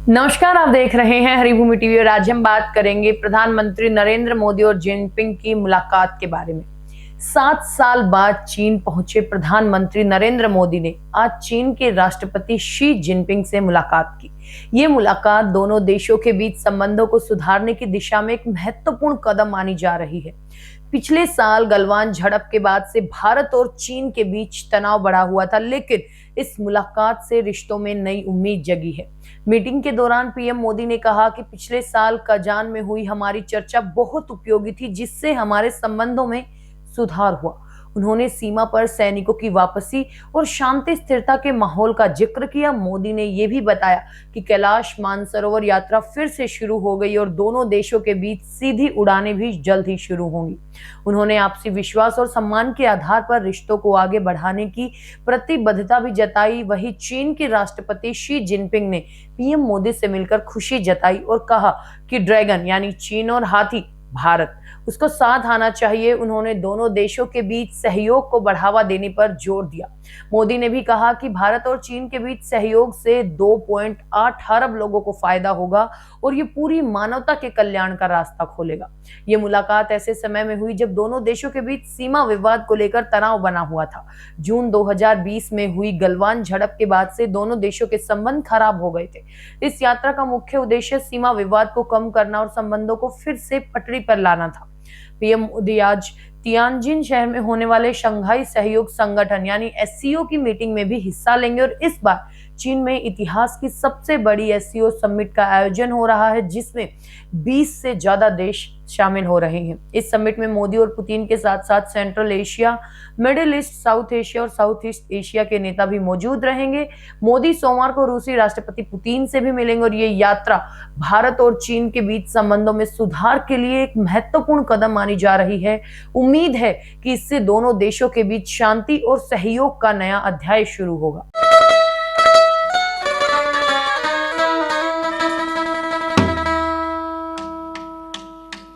नमस्कार, आप देख रहे हैं हरिभूमि टीवी और आज हम बात करेंगे प्रधानमंत्री नरेंद्र मोदी और जिनपिंग की मुलाकात के बारे में। 7 साल बाद चीन पहुंचे प्रधानमंत्री नरेंद्र मोदी ने आज चीन के राष्ट्रपति शी जिनपिंग से मुलाकात की। ये मुलाकात दोनों देशों के बीच संबंधों को सुधारने की दिशा में एक महत्वपूर्ण कदम मानी जा रही है। पिछले साल गलवान झड़प के बाद से भारत और चीन के बीच तनाव बढ़ा हुआ था, लेकिन इस मुलाकात से रिश्तों में नई उम्मीद जगी है। मीटिंग के दौरान पीएम मोदी ने कहा कि पिछले साल कजान में हुई हमारी चर्चा बहुत उपयोगी थी, जिससे हमारे संबंधों में सुधार हुआ। उन्होंने सीमा पर सैनिकों की वापसी और शांति स्थिरता के माहौल का जिक्र किया। मोदी ने यह भी बताया कि कैलाश मानसरोवर यात्रा फिर से शुरू हो गई और दोनों देशों के बीच सीधी उड़ानें भी जल्द ही शुरू होंगी। उन्होंने आपसी विश्वास और सम्मान के आधार पर रिश्तों को आगे बढ़ाने की प्रतिबद्धता भी जताई। वहीं चीन के राष्ट्रपति शी जिनपिंग ने पीएम मोदी से मिलकर खुशी जताई और कहा कि ड्रैगन यानी चीन और हाथी भारत, उसको साथ आना चाहिए। उन्होंने दोनों देशों के बीच सहयोग को बढ़ावा देने पर जोर दिया। मोदी ने भी कहा कि भारत और चीन के बीच सहयोग से 2.8 अरब लोगों को फायदा होगा और ये पूरी मानवता के कल्याण का रास्ता खोलेगा। ये मुलाकात ऐसे समय में हुई जब दोनों देशों के बीच सीमा विवाद को लेकर तनाव बना हुआ था। जून 2020 में हुई गलवान झड़प के बाद से दोनों देशों के संबंध खराब हो गए थे। इस यात्रा का मुख्य उद्देश्य सीमा विवाद को कम करना और संबंधों को फिर से पटरी पर लाना था। पीएम मोदी आज तियानजिन शहर में होने वाले शंघाई सहयोग संगठन यानी एससीओ की मीटिंग में भी हिस्सा लेंगे और इस बार चीन में इतिहास की सबसे बड़ी एससीओ समिट का आयोजन हो रहा है, जिसमें 20 से ज्यादा देश शामिल हो रहे हैं। इस समिट में मोदी और पुतिन के साथ साथ central Asia, middle east, south Asia और साउथ ईस्ट एशिया के नेता भी मौजूद रहेंगे। मोदी सोमवार को रूसी राष्ट्रपति पुतिन से भी मिलेंगे और ये यात्रा भारत और चीन के बीच संबंधों में सुधार के लिए एक महत्वपूर्ण कदम मानी जा रही है। उम्मीद है कि इससे दोनों देशों के बीच शांति और सहयोग का नया अध्याय शुरू होगा।